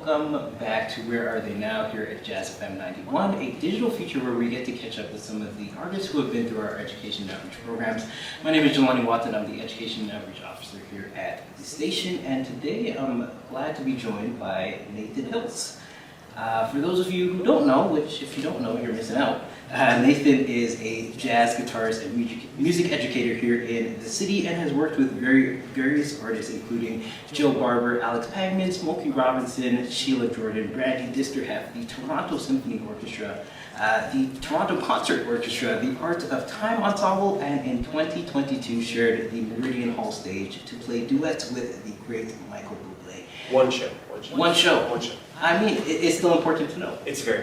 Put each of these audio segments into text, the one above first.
welcome back to Where Are They Now here at Jazz FM 91, a digital feature where we get to catch up with some of the artists who have been through our Education and Outreach programs. My name is Jelani Watson. I'm the Education and Outreach Officer here at the station, and today I'm glad to be joined by Nathan Hiltz. For those of you who don't know, which if you don't know, you're missing out, Nathan is a jazz guitarist and music educator here in the city and has worked with various artists including Jill Barber, Pangman, Smokey Robinson, Sheila Jordan, Brandi Disterheft, the Toronto Symphony Orchestra, the Toronto Concert Orchestra, the Art of Time Ensemble, and in 2022 shared the Meridian Hall stage to play duets with the great Michael Bublé. One show. I mean, it's still important to know. It's very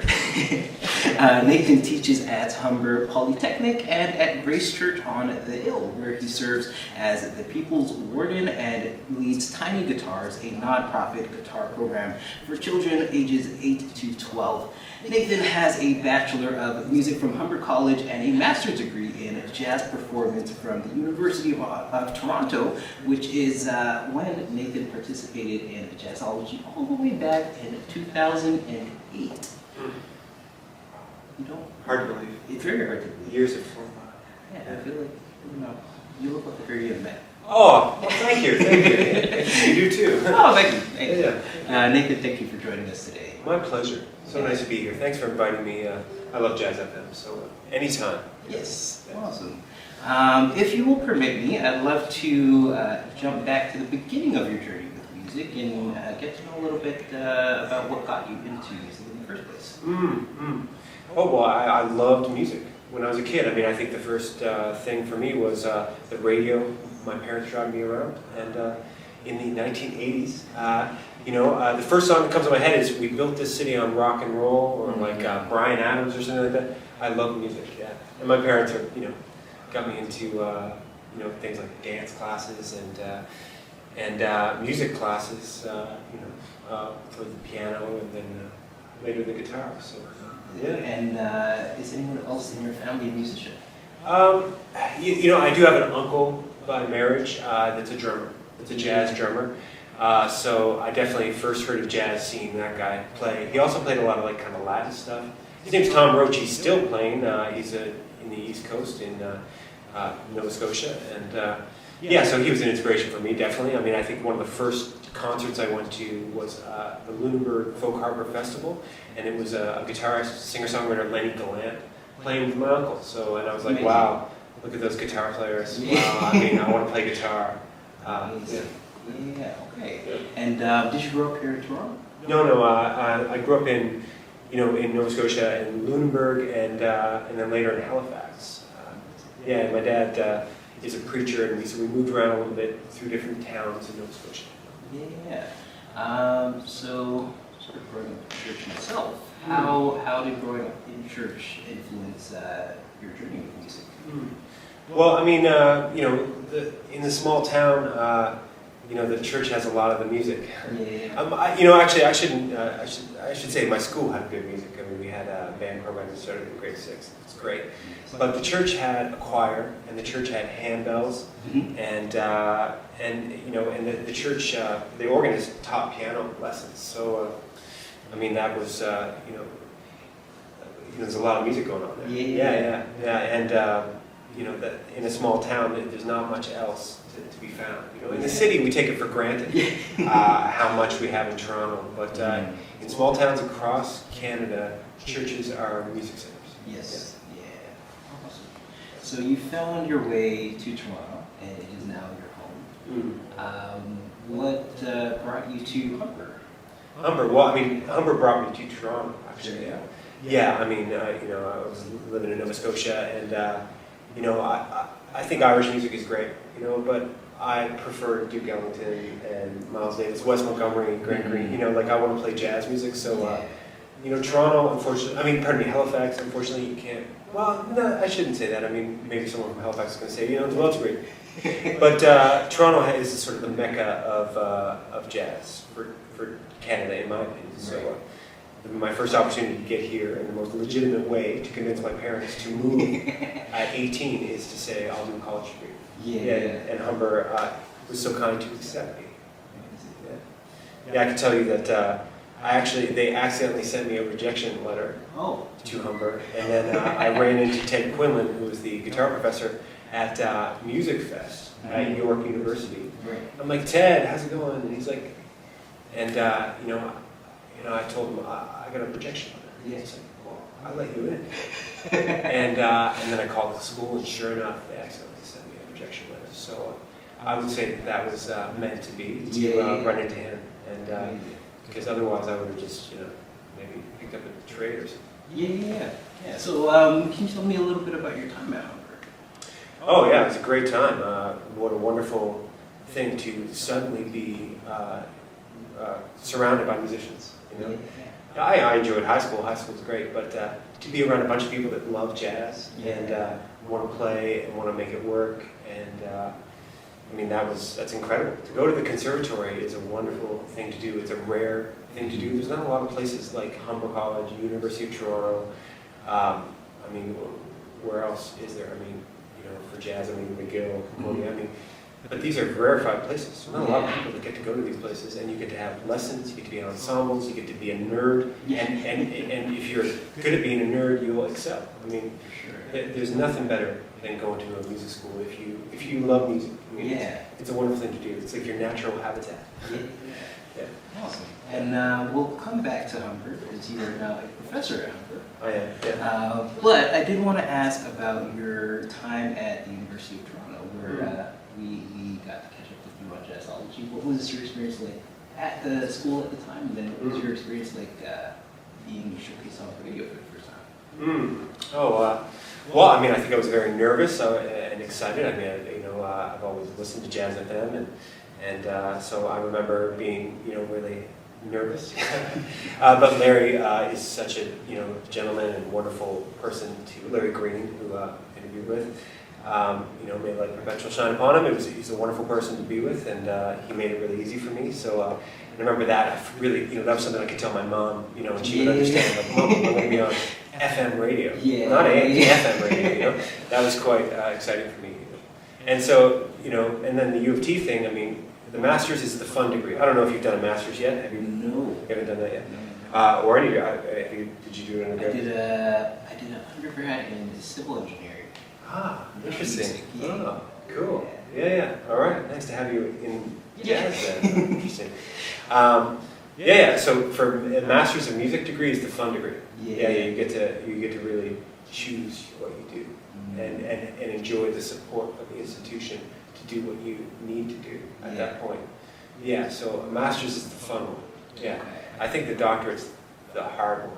Nathan teaches at Humber Polytechnic and at Grace Church on the Hill, where he serves as the People's Warden and leads Tiny Guitars, a nonprofit guitar program for children ages 8 to 12. Nathan has a Bachelor of Music from Humber College and a master's degree in jazz performance from the University of Toronto, which is when Nathan participated in jazzology all the way back in 2008. You don't? Hard to believe. It's very hard to believe. Years have flown by. Yeah, I feel like, you look like a very young man. Oh, well, thank you. You do too. Oh, thank you. Yeah. Nathan, thank you for joining us today. My pleasure. So nice to be here. Thanks for inviting me. I love Jazz FM, so anytime. Yes, awesome. If you will permit me, I'd love to jump back to the beginning of your journey with music and get to know a little bit about what got you into music in the first place. Oh, well, I loved music when I was a kid. I mean, I think the first thing for me was the radio. My parents driving me around, and in the 1980s, the first song that comes to my head is "We Built This City on Rock and Roll," or like Bryan Adams or something like that. I love music, yeah. And my parents are, got me into things like dance classes and music classes, for the piano and then later the guitar. So yeah. And is anyone else in your family a musician? I do have an uncle by marriage that's a drummer. It's a jazz drummer. So I definitely first heard of jazz seeing that guy play. He also played a lot of like kind of Latin stuff. His name's Tom Roach. He's still playing. He's in the East Coast in Nova Scotia, and so he was an inspiration for me, definitely. I mean, I think one of the first concerts I went to was the Lunenburg Folk Harbor Festival, and it was a guitarist, singer-songwriter Lenny Gallant playing with my uncle. So, and I was like, amazing. wow, look at those guitar players. Wow, I mean, I want to play guitar. Yeah, okay. And did you grow up here in Toronto? No. I grew up in Nova Scotia, in Lunenburg, and then later in Halifax. My dad is a preacher, and so we moved around a little bit through different towns in Nova Scotia. Yeah. So, sort of growing up in church myself, how did growing up in church influence your journey with music? Well, I mean, in the small town, the church has a lot of the music. Actually, I should say my school had good music. I mean, we had a band program that started in grade 6. It's great. But the church had a choir, and the church had handbells, and the church, the organist taught piano lessons. So, I mean, that was, there's a lot of music going on there. Yeah. And that in a small town, there's not much else to be found. In the city, we take it for granted how much we have in Toronto, but in small towns across Canada, churches are music centers. Yes. Yeah. Awesome. So you found your way to Toronto, and it is now your home. What brought you to Humber? Humber. Well, I mean, Humber brought me to Toronto, actually. Yeah. I mean, I was living in Nova Scotia, and I think Irish music is great, but I prefer Duke Ellington and Miles Davis, Wes Montgomery, Grant Green. I want to play jazz music, so. Toronto, unfortunately, Halifax, unfortunately, you can't. Well, no, I shouldn't say that. I mean, maybe someone from Halifax is going to say, it's great. But Toronto is sort of the mecca of jazz for Canada, in my opinion. So my first opportunity to get here in the most legitimate way to convince my parents to move at 18 is to say, I'll do a college degree. And Humber was so kind to accept me. I can tell you that They accidentally sent me a rejection letter Oh. to Humber, and then I ran into Ted Quinlan, who was the guitar professor at Music Fest at York University. Right. I'm like, Ted, how's it going? And he's like, and I told him I got a rejection letter. Yeah. He's like, well, I let you in. and then I called the school, and sure enough, they accidentally sent me a rejection letter. So I would say that was meant to be, to run into him, and because otherwise I would have just, maybe picked up a trade or something. Yeah. So can you tell me a little bit about your time at Humber? Oh yeah, it was a great time. What a wonderful thing to suddenly be surrounded by musicians. I enjoyed high school. High school was great, but to be around a bunch of people that love jazz and want to play and want to make it work, and that's incredible. To go to the conservatory is a wonderful thing to do. It's a rare thing to do. There's not a lot of places like Humber College, University of Toronto. Where else is there? For jazz, McGill, Concordia. But these are rarefied places. There's not a lot of people that get to go to these places, and you get to have lessons, you get to be in ensembles, you get to be a nerd, and if you're good at being a nerd, you will excel. There's nothing better than going to a music school if you love music. It's a wonderful thing to do. It's like your natural habitat. Yeah. Awesome. And we'll come back to Humber, because you're now a professor at Humber. I am, yeah. But I did want to ask about your time at the University of Toronto, where we got to catch up with you on jazzology. What was your experience like at the school at the time, and then what was your experience like being showcased on the radio for the first time? Well, I think I was very nervous and excited. I've always listened to Jazz FM, and so I remember being, really nervous. But Larry is such a, gentleman and wonderful person Larry Green, who I interviewed with. May light perpetual shine upon him. He's a wonderful person to be with, and he made it really easy for me. So I remember that. I really, that was something I could tell my mom, and she would understand. Like, Mom, I'm going to be on FM radio, not AM, FM radio. That was quite exciting for me. And so, and then the U of T thing. The master's is the fun degree. I don't know if you've done a master's yet. Have you? No. You haven't done that yet. No. Or any? Did you do it in I did an undergrad in civil engineering. Ah, interesting. Yeah. Oh, cool. Yeah. All right. Nice to have you in jazz then. Interesting. So for a master's of music degree is the fun degree. You get to really choose what you do and enjoy the support of the institution to do what you need to do at that point. Yeah. So a master's is the fun one. Yeah. I think the doctorate's the hard one.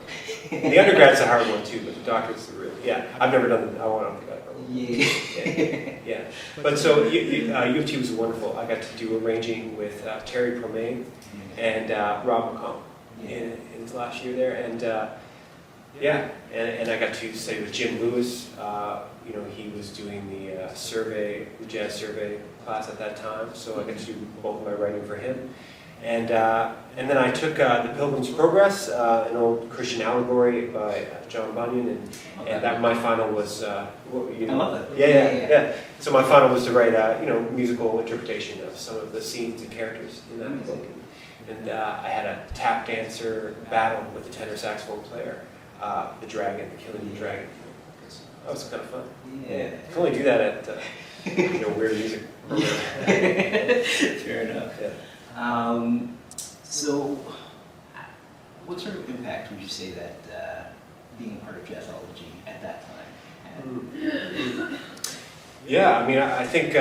The undergrad's the hard one too, but the doctorate's the real. Yeah. I've never done. I want to. Yeah. But so U of T was wonderful. I got to do arranging with Terry Promain and Rob McComb in his last year there, and I got to study with Jim Lewis. He was doing the jazz survey class at that time, so I got to do both of my writing for him. And then I took The Pilgrim's Progress, an old Christian allegory by John Bunyan, and that my final was. I love that. Yeah. So my final was to write a musical interpretation of some of the scenes and characters in that book, and I had a tap dancer battle with the tenor saxophone player, the dragon, killing the dragon. That was kind of fun. Yeah, you can only do that at weird music. Fair enough. Yeah. So, what sort of impact would you say that being a part of jazzology at that time had? Yeah, I think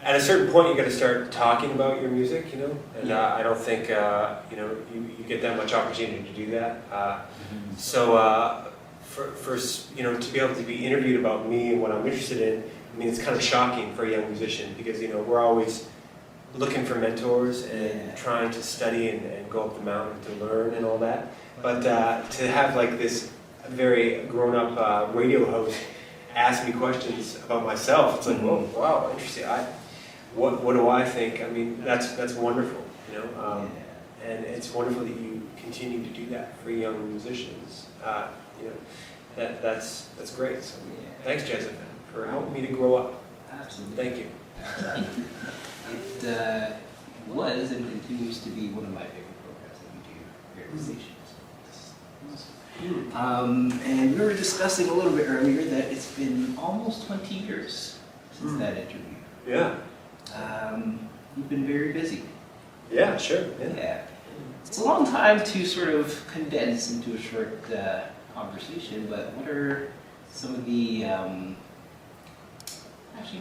at a certain point you got to start talking about your music, and I don't think you get that much opportunity to do that. So for to be able to be interviewed about me and what I'm interested in, it's kind of shocking for a young musician because we're always looking for mentors and trying to study and go up the mountain to learn and all that. But to have this very grown-up radio host ask me questions about myself, it's like, whoa, wow, interesting. What do I think? That's wonderful, and it's wonderful that you continue to do that for young musicians. That's great. So thanks, Jazz FM, for helping me to grow up. Absolutely. Thank you. was and continues to be one of my favorite programs that we do here at the station. And we were discussing a little bit earlier that it's been almost 20 years since that interview. Yeah. You've been very busy. Yeah, sure. Yeah. It's a long time to sort of condense into a short conversation, but what are some of the, actually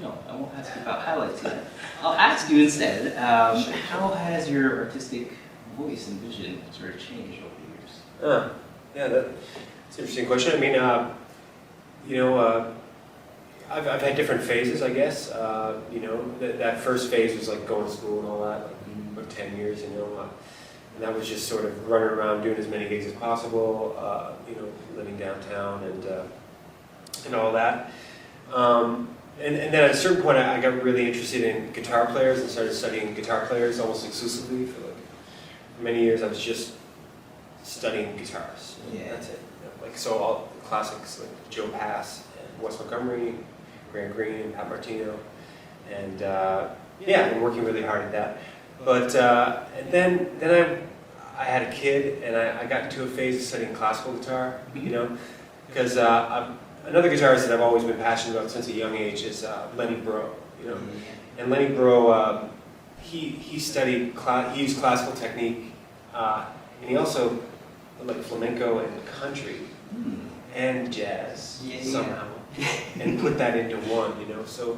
no, I won't ask you about highlights yet. I'll ask you instead, how has your artistic voice and vision sort of changed over the years? Yeah, that's an interesting question. I mean, I've had different phases, I guess. That first phase was like going to school and all that, like about 10 years, and that was just sort of running around doing as many gigs as possible, living downtown and all that. And then at a certain point, I got really interested in guitar players and started studying guitar players almost exclusively for many years. I was just studying guitars. Yeah. That's it. So all the classics like Joe Pass and Wes Montgomery, Grant Green, and Pat Martino, and I've been working really hard at that. But and then I had a kid, and I got into a phase of studying classical guitar. Because another guitarist that I've always been passionate about since a young age is Lenny Breau. And Lenny Breau, he used classical technique, and he also like flamenco and country and jazz somehow, and put that into one. So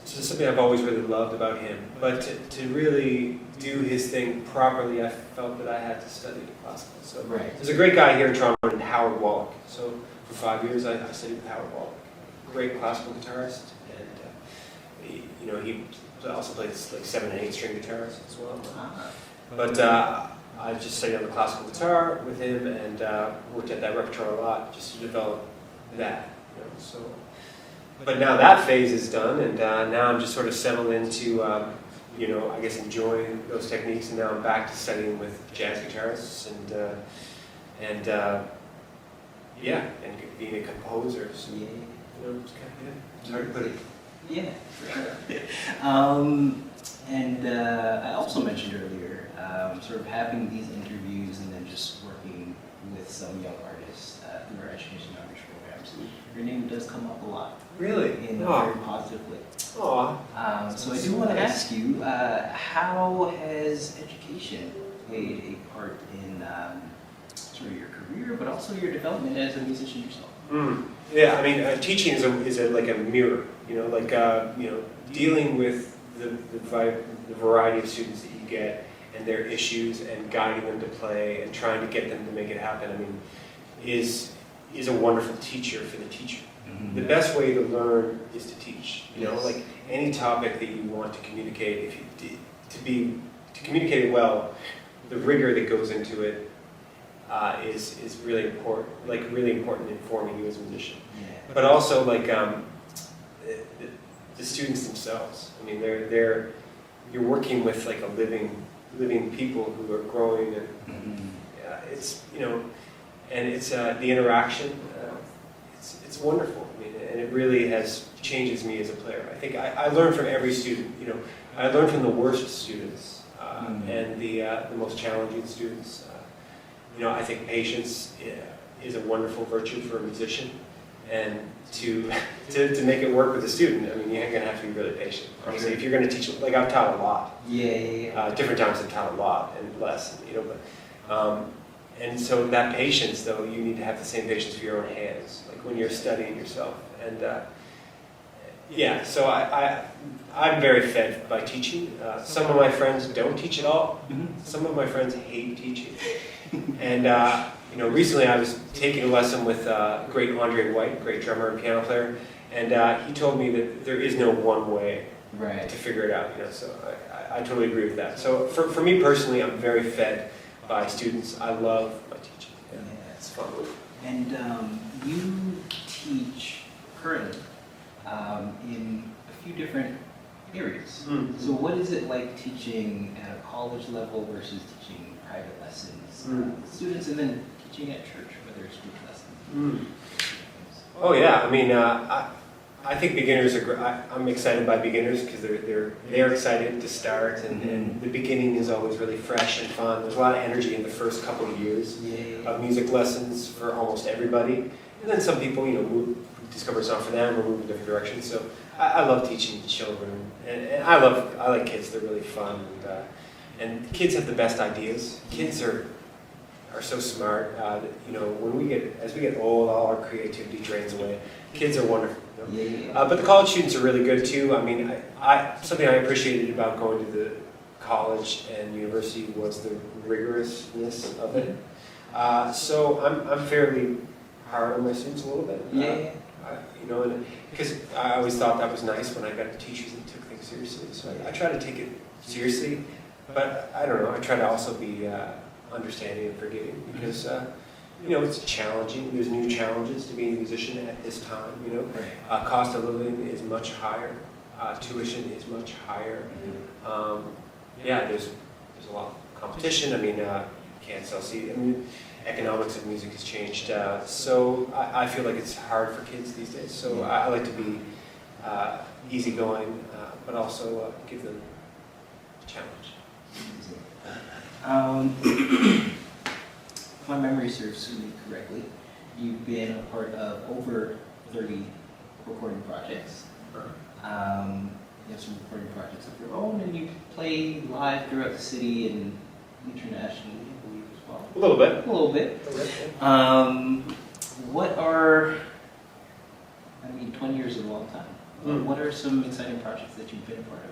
it's something I've always really loved about him. But to really do his thing properly, I felt that I had to study classical. So there's a great guy here in Toronto named Howard Wallach. So for 5 years, I studied with Howard Wallach, great classical guitarist, and he also plays like 7 and 8 string guitars as well. But I just studied on the classical guitar with him and worked at that repertoire a lot just to develop that. But now that phase is done, and now I'm just sort of settled into, I guess enjoying those techniques, and now I'm back to studying with jazz guitarists and being a composer. So, it's hard to put it. Yeah, for sure. I also mentioned earlier, sort of having these interviews and then just working with some young artists through our education outreach programs. Your name does come up a lot. Really? In a very positive way. So I do want to ask you, how has education played a part in sort of your career, but also your development as a musician yourself? Yeah, I mean, teaching is like a mirror. Dealing with the variety of students that you get and their issues and guiding them to play and trying to get them to make it happen. I mean, is a wonderful teacher for the teacher. The best way to learn is to teach. Like any topic that you want to communicate, to communicate it well, the rigor that goes into it is really important. Like really important in forming you as a musician. But also like the students themselves. I mean, you're working with like a living people who are growing, and it's and it's the interaction. It's wonderful. I mean, and it really changes me as a player. I think I learn from every student. I learn from the worst students and the most challenging students. I think patience is a wonderful virtue for a musician, and to make it work with a student, I mean, you're going to have to be really patient. Honestly, if you're going to teach, like I've taught a lot. Different times I've taught a lot and less, and so that patience, though, you need to have the same patience for your own hands, like when you're studying yourself. And so I'm very fed by teaching. Some of my friends don't teach at all. Some of my friends hate teaching. And recently I was taking a lesson with great Andre White, great drummer and piano player, and he told me that there is no one way to figure it out. So I totally agree with that. So for me personally, I'm very fed by students. I love my teaching. It's fun. And you teach currently in a few different areas. So what is it like teaching at a college level versus teaching private lessons with students, and then teaching at church, whether it's group lessons? Oh yeah, I mean, I think beginners are great. I'm excited by beginners because they're excited to start, and the beginning is always really fresh and fun. There's a lot of energy in the first couple of years of music lessons for almost everybody, and then some people, discover it's not for them or move in different directions. So I love teaching children, and I like kids. They're really fun, and kids have the best ideas. Kids are so smart. As we get old, all our creativity drains away. Kids are wonderful. But the college students are really good too. I mean, something I appreciated about going to the college and university was the rigorousness of it. So I'm fairly hard on my students a little bit. Because I always thought that was nice when I got teachers that took things seriously. So I try to take it seriously, but I don't know. I try to also be understanding and forgiving because. It's challenging. There's new challenges to being a musician at this time. Cost of living is much higher. Tuition is much higher. There's a lot of competition. I mean, you can't sell CDs. I mean, economics of music has changed. So I feel like it's hard for kids these days. So I like to be easygoing, but also give them a challenge. If my memory serves me correctly, you've been a part of over 30 recording projects. You have some recording projects of your own, and you play live throughout the city and internationally, I believe, as well. A little bit. A little bit. What are, 20 years is a long time. What are some exciting projects that you've been a part of?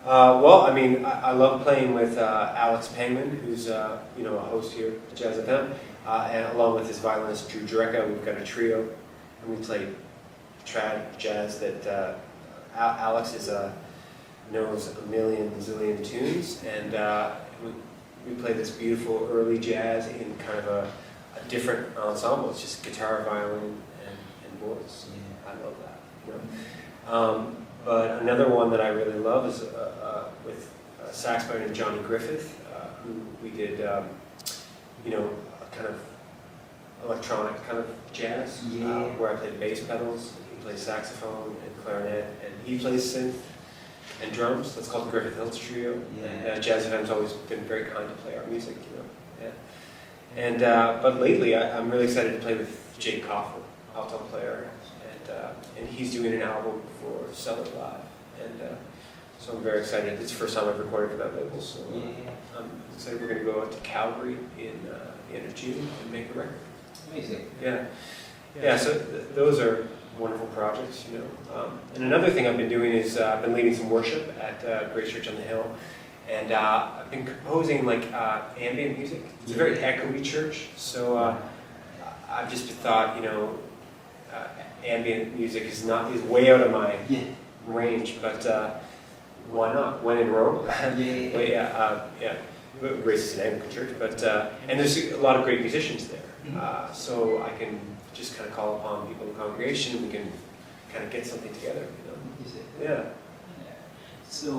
I love playing with Alex Pangman, who's a host here at Jazz FM, and along with his violinist Drew Jurecka. We've got a trio, and we play trad jazz that Alex knows a million zillion tunes, and we play this beautiful early jazz in kind of a different ensemble. It's just guitar, violin, and voice. I love that. But another one that I really love is with sax player Johnny Griffith, who we did, kind of electronic kind of jazz, where I played bass pedals, he plays saxophone and clarinet, and he plays synth and drums. That's called the Griffith Hiltz Trio. And Jazz FM's always been very kind to play our music, And but lately, I'm really excited to play with Jake Kaufman, alto player. And he's doing an album for Cellar Live, and so I'm very excited. It's the first time I've recorded for that label, so I'm excited. We're going to go out to Calgary in the end of June and make a record. Amazing. So those are wonderful projects, And another thing I've been doing is I've been leading some worship at Grace Church on the Hill, and I've been composing like ambient music. It's a very echoey church, so I've just thought, ambient music is way out of my range, but why not? When in Rome. Grace is an Anglican church, but and there's a lot of great musicians there, so I can just kind of call upon people in the congregation, and we can kind of get something together. So,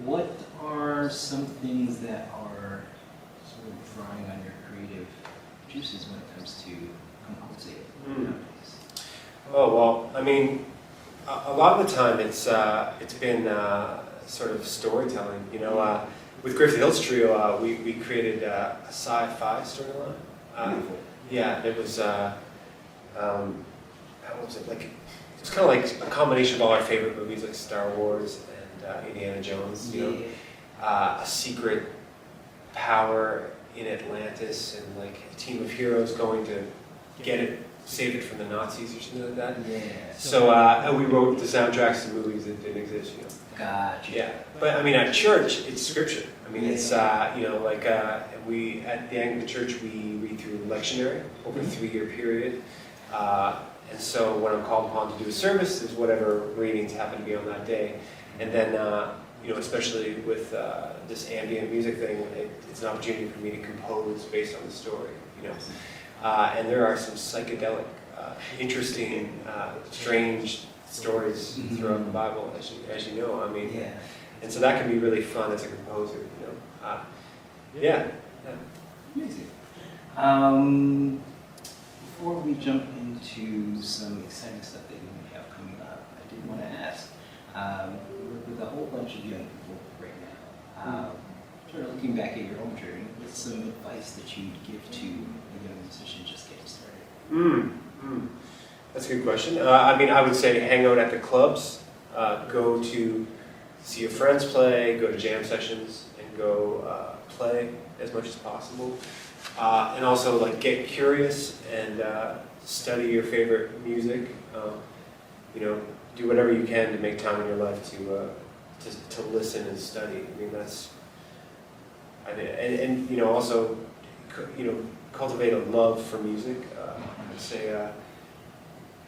what are some things that are sort of drawing on your creative juices when it comes to composing? Oh, well, a lot of the time it's been sort of storytelling. With Griffith Hiltz Trio, we created a sci-fi storyline. It was, how was it? Like, it was kind of like a combination of all our favorite movies like Star Wars and Indiana Jones. A secret power in Atlantis, and like a team of heroes going to save it from the Nazis or something like that. So we wrote the soundtracks to movies that didn't exist. Gotcha. But at church, it's scripture. It's we at the Anglican Church we read through lectionary over a 3-year period, and so when I'm called upon to do a service, there's whatever readings happen to be on that day, and then especially with this ambient music thing, it's an opportunity for me to compose based on the story. And there are some psychedelic, interesting, strange stories throughout the Bible, as you know. And so that can be really fun as a composer. Amazing. before we jump into some exciting stuff that you may have coming up, I did want to ask, you work with a whole bunch of young people right now. Sort of looking back at your own journey, what's some advice that you'd give to a young musician just getting started? That's a good question. I mean, I would say hang out at the clubs, go to see your friends play, go to jam sessions, and go play as much as possible. And also, like, get curious and study your favorite music. You know, do whatever you can to make time in your life to listen and study. I mean, that's and you know, also, you know, cultivate a love for music. I'd say,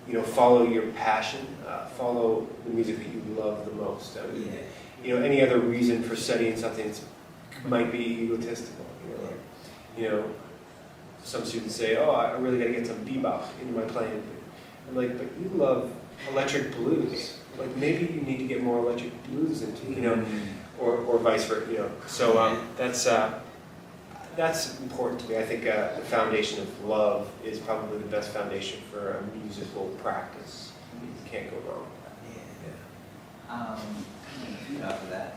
you know, follow your passion, follow the music that you love the most. I mean, you know, any other reason for studying something might be egotistical. You know, some students say, "Oh, I really got to get some bebop into my playing." I'm like, "But you love electric blues. Like, maybe you need to get more electric blues into, you know, or vice versa, you know." So that's important to me. I think the foundation of love is probably the best foundation for a musical practice. You can't go wrong. And to feed off of that,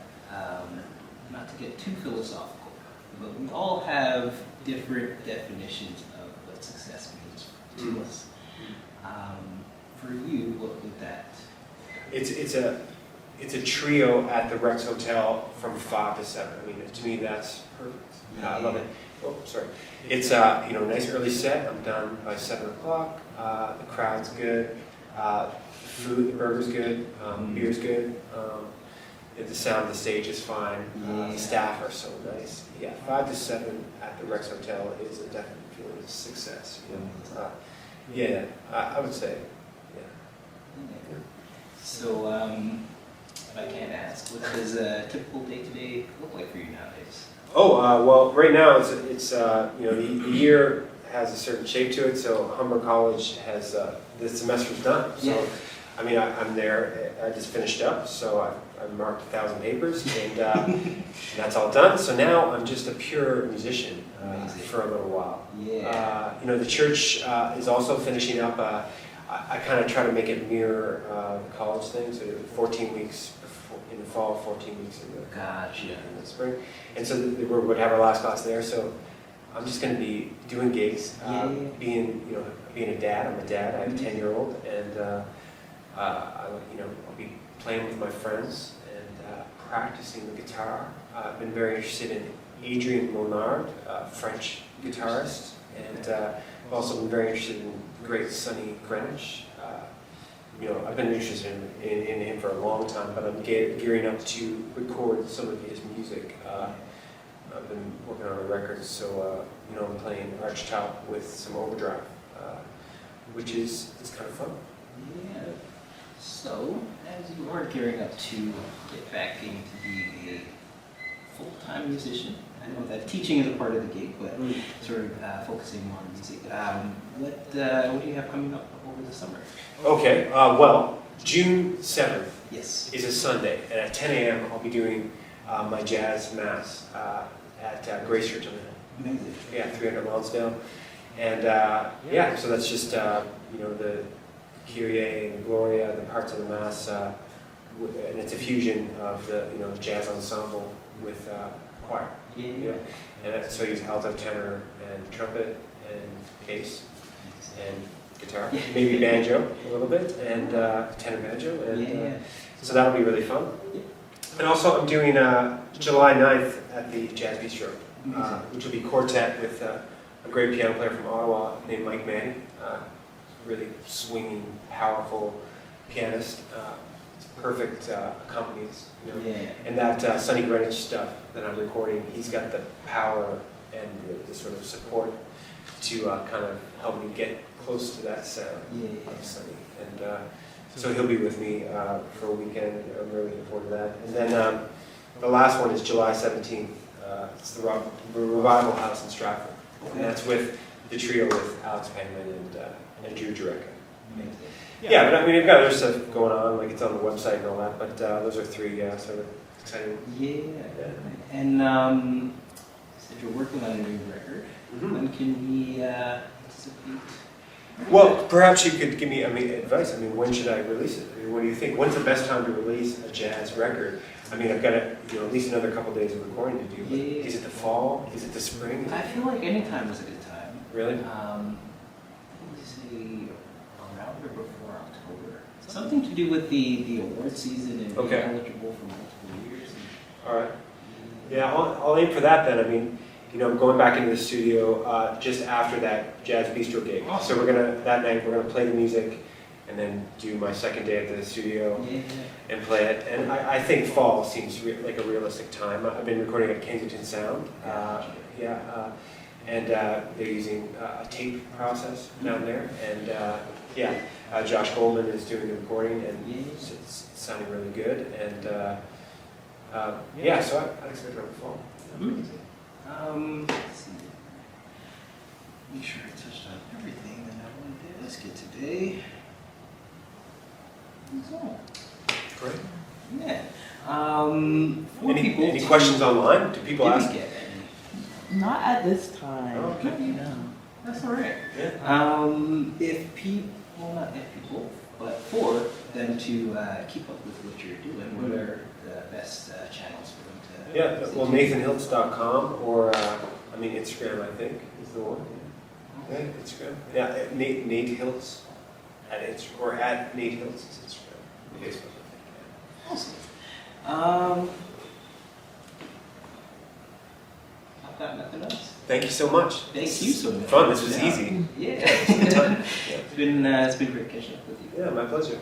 not to get too philosophical, but we all have different definitions of what success means to us. For you, what would that? It's a trio at the Rex Hotel from 5 to 7. I mean, to me, that's perfect. I love it. Oh, sorry. It's you know, nice early set. I'm done by 7 o'clock. The crowd's good. Food, the burger's good. Beer's good. The sound of the stage is fine. The staff are so nice. Yeah, 5 to 7 at the Rex Hotel is a definite feeling of success. You know? I would say. Yeah. So, if I can't ask, what does a typical day-to-day look like for you nowadays? Oh, well, right now it's you know, the year has a certain shape to it. So Humber College has the semester's done. So I mean, I'm there. I just finished up, so I marked 1,000 papers, and that's all done. So now I'm just a pure musician for a little while. You know, the church is also finishing up. I kind of try to make it mirror the college thing. So 14 weeks in the fall, 14 weeks in the spring, and so we would have our last class there. So I'm just going to be doing gigs, being a dad. I'm a dad. I have a 10-year-old, and you know, I'll be playing with my friends and practicing the guitar. I've been very interested in Adrian Monard, French guitarist, and I've also been very interested in the great Sonny Greenwich. You know, I've been interested in him for a long time, but I'm gearing up to record some of his music. I've been working on a record, so you know, I'm playing archtop with some overdrive, which is kind of fun. Yeah. So, as you are gearing up to get back into being a full-time musician, I know that teaching is a part of the gig, but sort of focusing on music. What do you have coming up over the summer? Okay, well, June 7th is a Sunday, and at 10 a.m. I'll be doing my jazz mass at Grace Church on the Hill. Amazing. Yeah, 300 Lonsdale. And so that's just, you know, the Kyrie and Gloria, the parts of the mass, and it's a fusion of the, you know, jazz ensemble with choir. Yeah. And so I use alto, tenor, and trumpet, and bass, and guitar, maybe banjo a little bit, and tenor banjo, and so that'll be really fun. And also I'm doing July 9th at the Jazz Bistro, which will be quartet with a great piano player from Ottawa named Mike Manning, really swinging, powerful pianist. Perfect accompanist, you know. And that Sonny Greenwich stuff that I'm recording, he's got the power and the sort of support to kind of help me get close to that sound of Sonny. And so he'll be with me for a weekend. I'm really looking forward to that. And then the last one is July 17th. It's the Revival House in Stratford. And that's with the trio with Alex Pangman and Drew Jureka. Yeah, but I mean, we've got other stuff going on, like it's on the website and all that, but those are three sort of exciting. And you said you're working on a new record. When can we anticipate Well, perhaps you could give me, advice. When should I release it? What do you think? When's the best time to release a jazz record? I've got at least another couple days of recording to do. But Yeah. Is it the fall? Is it the spring? I feel like any time is a good time. Really? I would say around or before October. Something to do with the award season and being eligible for multiple years. All right. Yeah, I'll aim for that then. I'm going back into the studio just after that Jazz Bistro gig. Awesome. So that night we're gonna play the music, and then do my second day at the studio and play it. And I think fall seems like a realistic time. I've been recording at Kensington Sound. And they're using a tape process down there. And Josh Goldman is doing the recording, and it's sounding really good. And so I expect it to fall. Amazing. Let's see. Make sure I touched on everything that I wanted to ask you today. So, Great. yeah. Any questions online? Do people ask? Get any? Not at this time. Oh, okay. No. That's all right. Yeah. But for them to keep up with what you're doing, what are the best channels for them to? Yeah. Well, NathanHiltz.com or Instagram. I think is the one. Yeah, Instagram. Yeah, Nate Hiltz at Instagram or at Nate Hiltz is Instagram. Facebook. Awesome. I've got nothing else. Thank you so much. Thank you so much. Fun. This was easy. Yeah. Yeah. It's been great catching up with you. Yeah, my pleasure.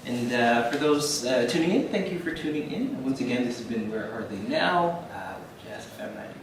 And for those tuning in, thank you for tuning in. Once again, this has been Where Are They Now? With Jazz FM 91.